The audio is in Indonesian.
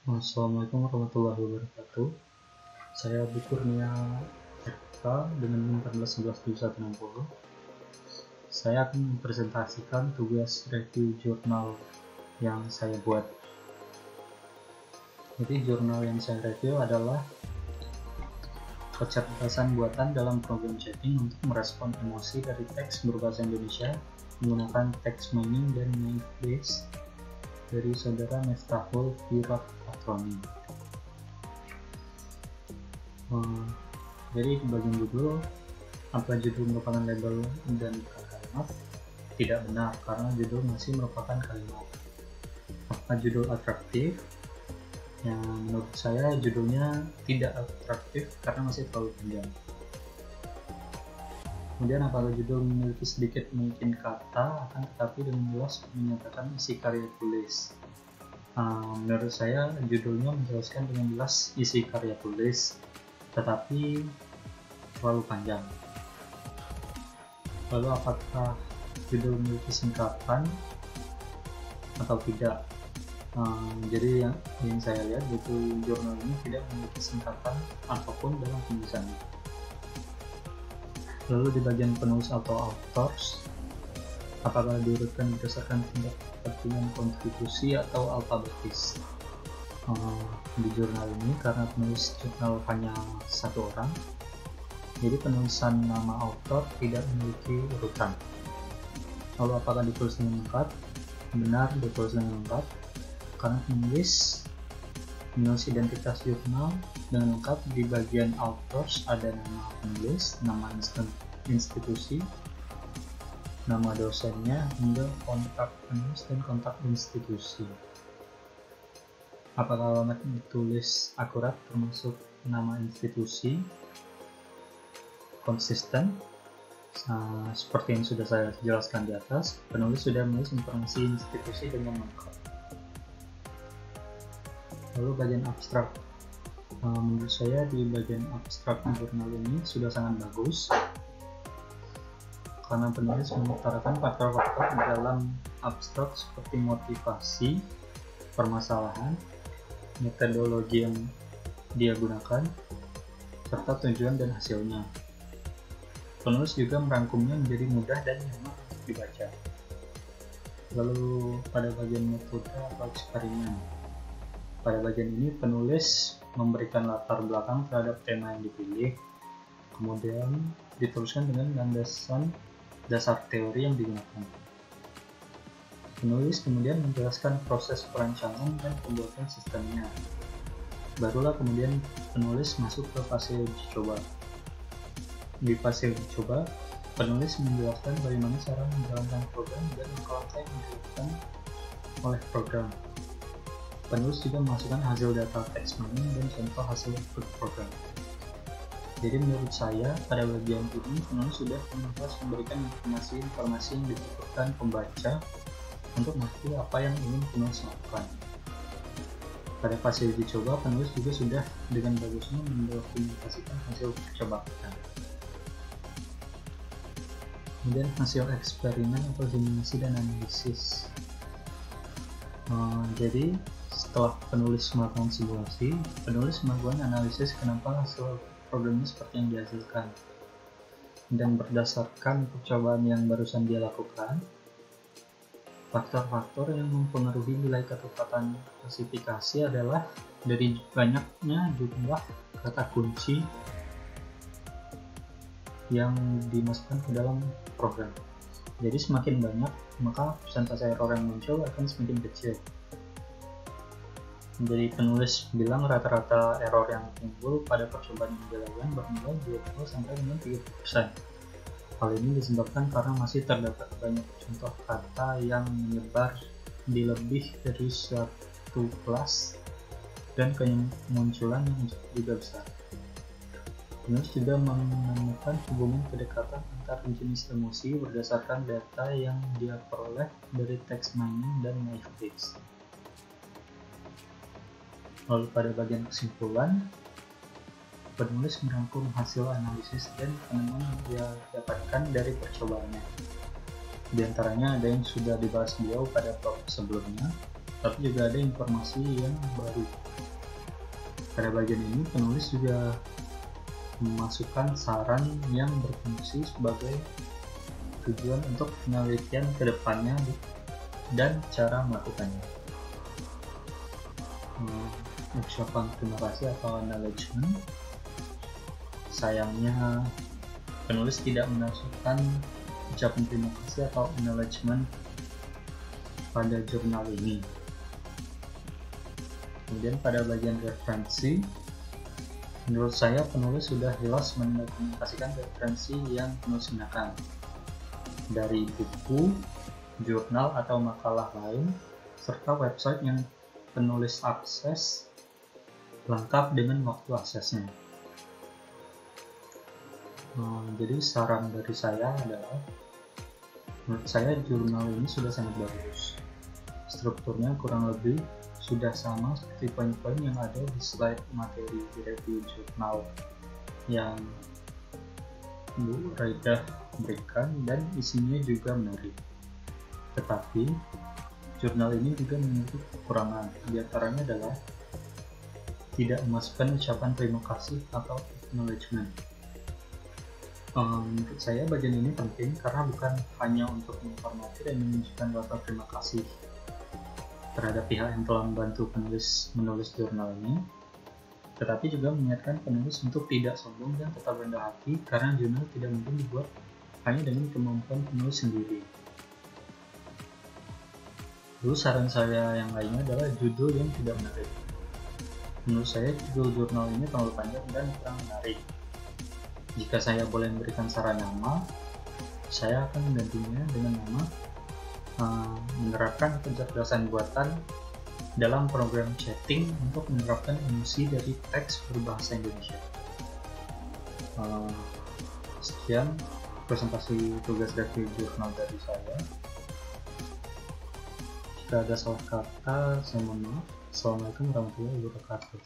Assalamualaikum warahmatullahi wabarakatuh. Saya Abu Kurnia RK dengan NIM 14117160. Saya akan mempresentasikan tugas review jurnal yang saya buat. Jadi jurnal yang saya review adalah kecerdasan buatan dalam program chatting untuk merespon emosi dari teks berbahasa Indonesia menggunakan text mining dan naive Bayes dari saudara Miftahul Firat-Patroni. Jadi di bagian judul, apa judul merupakan label dan bukan kalimat? Tidak benar, karena judul masih merupakan kalimat. Apa judul atraktif? Yang menurut saya judulnya tidak atraktif karena masih terlalu panjang. Kemudian apakah judul memiliki sedikit mungkin kata, akan tetapi dengan jelas menyatakan isi karya tulis. Menurut saya judulnya menjelaskan dengan jelas isi karya tulis, tetapi terlalu panjang. Lalu apakah judul memiliki singkatan atau tidak? Jadi yang saya lihat judul jurnal ini tidak memiliki singkatan apapun dalam penulisannya. Lalu di bagian penulis atau authors, apakah diurutkan berdasarkan tingkat kepentingan kontribusi atau alfabetis? Di jurnal ini karena penulis jurnal hanya satu orang, jadi penulisan nama author tidak memiliki urutan. Lalu apakah ditulis dengan lengkap? Benar, ditulis dengan lengkap karena penulis identitas jurnal dengan lengkap. Di bagian authors ada nama penulis, nama institusi, nama dosennya, hingga kontak penulis dan kontak institusi. Apakah alamat ditulis akurat termasuk nama institusi? Konsisten? Seperti yang sudah saya jelaskan di atas, penulis sudah menulis informasi institusi dengan lengkap. Lalu bagian abstrak, menurut saya di bagian abstrak jurnal ini sudah sangat bagus karena penulis mengutarakan faktor-faktor dalam abstrak seperti motivasi, permasalahan, metodologi yang dia gunakan, serta tujuan dan hasilnya. Penulis juga merangkumnya menjadi mudah dan nyaman untuk dibaca. Lalu pada bagian metode atau eksperimen, pada bagian ini penulis memberikan latar belakang terhadap tema yang dipilih, kemudian diteruskan dengan landasan dasar teori yang digunakan. Penulis kemudian menjelaskan proses perancangan dan pembuatan sistemnya. Barulah kemudian penulis masuk ke fase uji coba. Di fase uji coba, penulis menjelaskan bagaimana cara menjalankan program dan langkah-langkah yang dilakukan oleh program. Penulis juga memasukkan hasil data text mining dan contoh hasil output program. Jadi menurut saya pada bagian ini penulis sudah memberikan informasi yang dibutuhkan pembaca untuk mengerti apa yang ingin penulis lakukan. Pada fase uji coba, penulis juga sudah dengan bagusnya mendokumentasikan hasil percobaan. Kemudian hasil eksperimen atau simulasi dan analisis. Jadi setelah penulis melakukan simulasi, penulis melakukan analisis kenapa hasil programnya seperti yang dihasilkan. Dan berdasarkan percobaan yang barusan dia lakukan, faktor-faktor yang mempengaruhi nilai ketepatan klasifikasi adalah dari banyaknya jumlah kata kunci yang dimasukkan ke dalam program. Jadi semakin banyak, maka persentase error yang muncul akan semakin kecil. Jadi penulis bilang rata-rata error yang timbul pada percobaan yang dilakukan bernilai 20-30%. Hal ini disebabkan karena masih terdapat banyak contoh kata yang menyebar di lebih dari suatu kelas dan kemunculan yang juga besar. Penulis juga menemukan hubungan kedekatan antar jenis emosi berdasarkan data yang dia peroleh dari text mining dan naive Bayes. Lalu pada bagian kesimpulan, penulis merangkum hasil analisis dan penemuan yang dia dapatkan dari percobaannya. Di antaranya ada yang sudah dibahas beliau pada bab sebelumnya, tapi juga ada informasi yang baru. Pada bagian ini penulis juga memasukkan saran yang berfungsi sebagai tujuan untuk penelitian ke depannya dan cara melakukannya. Ucapan terima kasih atau acknowledgement. Sayangnya penulis tidak memasukkan ucapan terima kasih atau acknowledgement pada jurnal ini. Kemudian pada bagian referensi, menurut saya penulis sudah jelas mendokumentasikan referensi yang penulis gunakan dari buku, jurnal atau makalah lain, serta website yang penulis akses lengkap dengan waktu aksesnya. Jadi saran dari saya adalah, menurut saya jurnal ini sudah sangat bagus. Strukturnya kurang lebih sudah sama seperti poin-poin yang ada di slide materi di review jurnal yang Bu Raidah berikan, dan isinya juga menarik. Tetapi jurnal ini juga memiliki kekurangan, di antaranya adalah tidak memasukkan ucapan terima kasih atau acknowledgement. Menurut saya bagian ini penting karena bukan hanya untuk menghormati dan menunjukkan rasa terima kasih terhadap pihak yang telah membantu penulis menulis jurnal ini, tetapi juga mengingatkan penulis untuk tidak sombong dan tetap rendah hati karena jurnal tidak mungkin dibuat hanya dengan kemampuan penulis sendiri. Lalu saran saya yang lainnya adalah judul yang tidak menarik. Menurut saya judul jurnal ini terlalu panjang dan kurang menarik. Jika saya boleh memberikan saran nama, saya akan menggantinya dengan nama menerapkan kecerdasan buatan dalam program chatting untuk menerapkan emosi dari teks berbahasa Indonesia. Sekian presentasi tugas review jurnal dari saya. Jika ada salah kata, saya mohon maaf. Assalamualaikum warahmatullahi wabarakatuh.